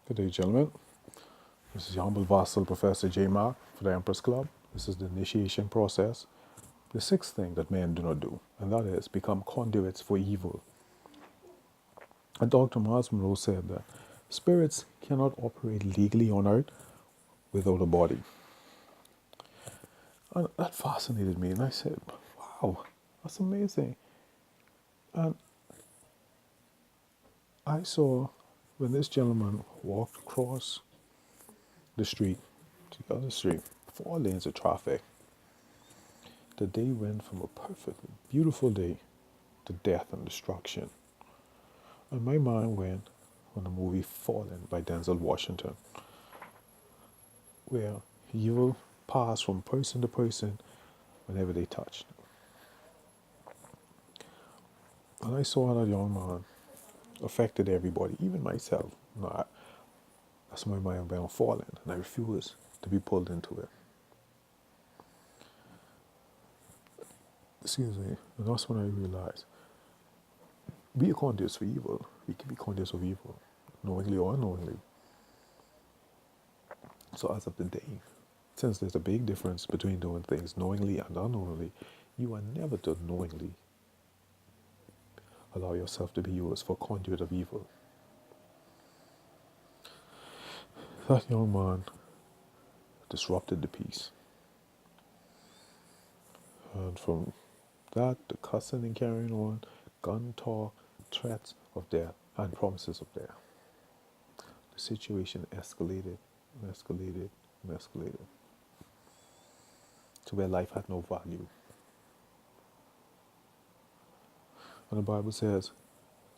Good day, gentlemen. This is your humble vassal, Professor J. Mark, for the Empress Club. This is the initiation process. The sixth thing that men do not do, and that is become conduits for evil. And Dr. Miles Monroe said that spirits cannot operate legally on earth without a body. And that fascinated me, and I said, wow, that's amazing. And I saw when this gentleman walked across the street to the other street, 4 lanes of traffic. The day went from a perfectly beautiful day to death and destruction. And my mind went on the movie Fallen by Denzel Washington, where evil passed from person to person whenever they touched. And I saw that young man affected everybody, even myself. That's my mind went on Fallen, and I refused to be pulled into it. Excuse me. And that's when I realized we are conduits for evil. We can be conduits of evil, knowingly or unknowingly. So as of today, since there's a big difference between doing things knowingly and unknowingly, you are never to knowingly allow yourself to be used for conduit of evil. That young man disrupted the peace. And from that, the cussing and carrying on, gun talk, threats of death, and promises of death. The situation escalated and escalated and escalated to where life had no value. And the Bible says,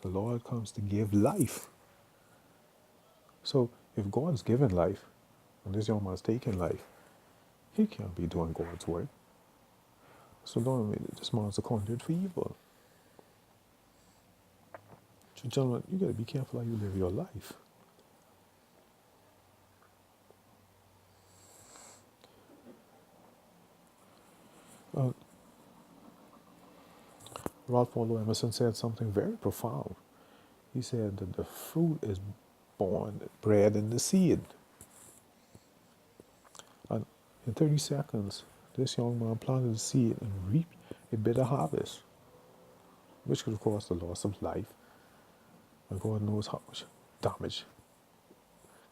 the Lord comes to give life. So if God's given life, and this young man's taking life, he can't be doing God's work. So Lord, this man's a conduit for evil. So gentlemen, you gotta be careful how you live your life. Ralph Waldo Emerson said something very profound. He said that the fruit is bred in the seed. And in 30 seconds, this young man planted a seed and reaped a bitter harvest, which could have caused the loss of life. And God knows how much damage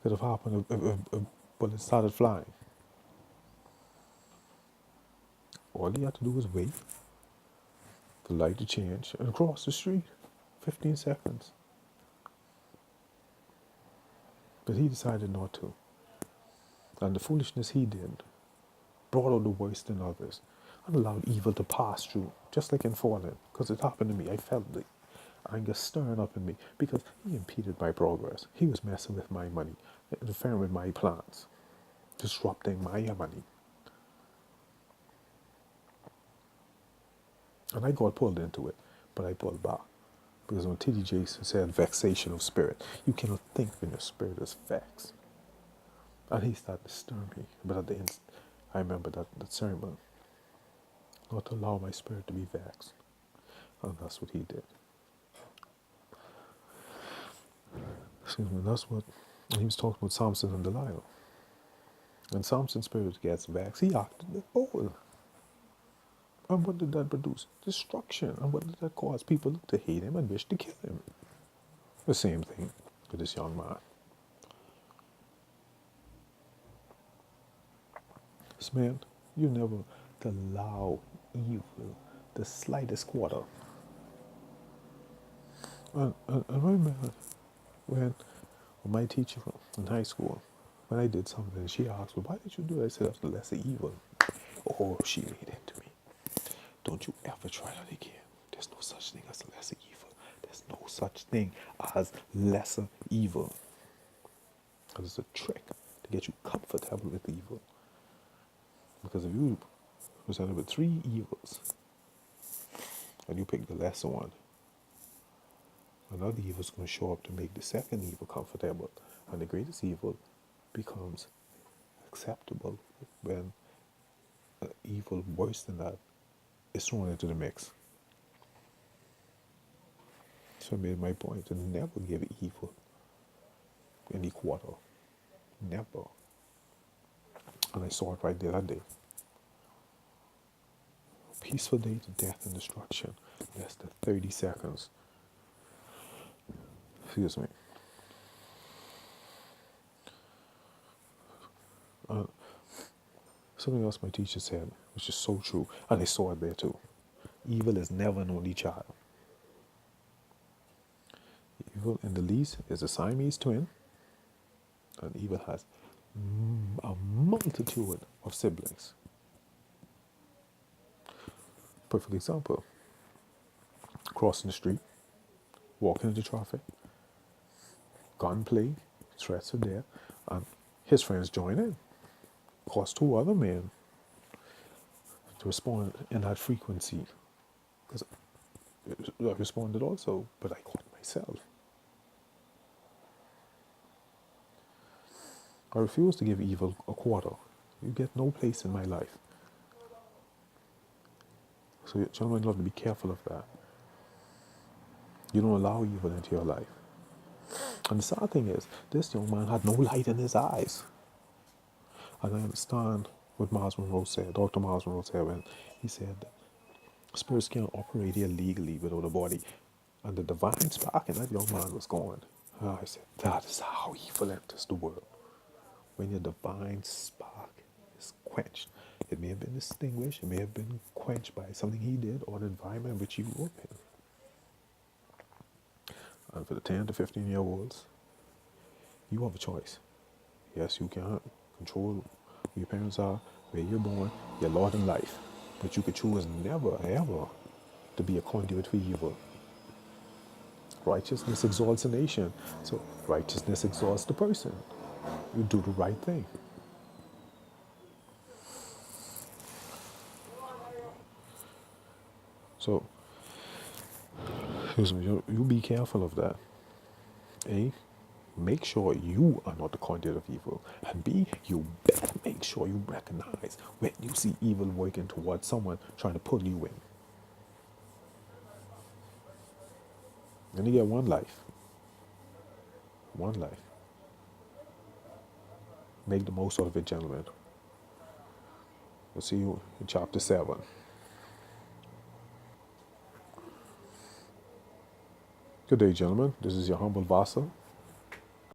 could have happened if bullets started flying. All he had to do was wait for the light to change and cross the street. 15 seconds. But he decided not to. And the foolishness he did brought out the worst in others and allowed evil to pass through, just like in Fallen. Because it happened to me. I felt the anger stirring up in me because he impeded my progress. He was messing with my money, interfering with my plans, disrupting my money. And I got pulled into it, but I pulled back. Because when T.D. Jakes said vexation of spirit, you cannot think when your spirit is vexed. And he started to stir me. But at the end, I remember that sermon, not to allow my spirit to be vexed. And that's what he did. Excuse me, that's what he was talking about Samson and Delilah. When Samson's spirit gets vexed, he acted the fool. And what did that produce? Destruction. And what did that cause? People to hate him and wish to kill him. The same thing with this young man. This man, you never to allow evil the slightest quarter. And I remember when my teacher in high school, when I did something, she asked me, why did you do it? I said, that's the lesser evil. Oh, she made it to me. Don't you ever try that again. There's no such thing as lesser evil. There's no such thing as lesser evil. Because it's a trick to get you comfortable with evil. Because if you presented with 3 evils and you pick the lesser one, another evil is going to show up to make the second evil comfortable. And the greatest evil becomes acceptable when evil worse than that is thrown into the mix. So I made my point to never give evil any quarter. Never. And I saw it right there that day. Peaceful day to death and destruction. Less than 30 seconds. Excuse me. Uh, Something else my teacher said, which is so true, and I saw it there too. Evil is never an only child. Evil in the least is a Siamese twin, and evil has a multitude of siblings. Perfect example. Crossing the street, walking into traffic, gunplay, threats of death, and his friends join in. Cause two other men to respond in that frequency. Because I responded also, but I caught myself. I refuse to give evil a quarter. You get no place in my life. So, gentlemen, you have to be careful of that. You don't allow evil into your life. And the sad thing is, this young man had no light in his eyes. And I understand what Miles Monroe said, Dr. Miles Monroe said, when he said, spirits can't operate here legally without a body. And the divine spark in that young man was gone. And I said, that is how evil enters the world. When your divine spark is quenched. It may have been extinguished, it may have been quenched by something he did or the environment which you grew up in. And for the 10 to 15-year-olds, you have a choice. Yes, you can't control who your parents are, where you're born, your lot in life. But you could choose never, ever to be a conduit for evil. Righteousness exalts a nation, so righteousness exalts the person. You do the right thing. So, excuse me, you be careful of that. A, make sure you are not the conduit of evil. And B, you better make sure you recognize when you see evil working towards someone trying to pull you in. Then you get one life. One life. Make the most of it, gentlemen. We'll see you in chapter 7. Good day, gentlemen. This is your humble Vasa.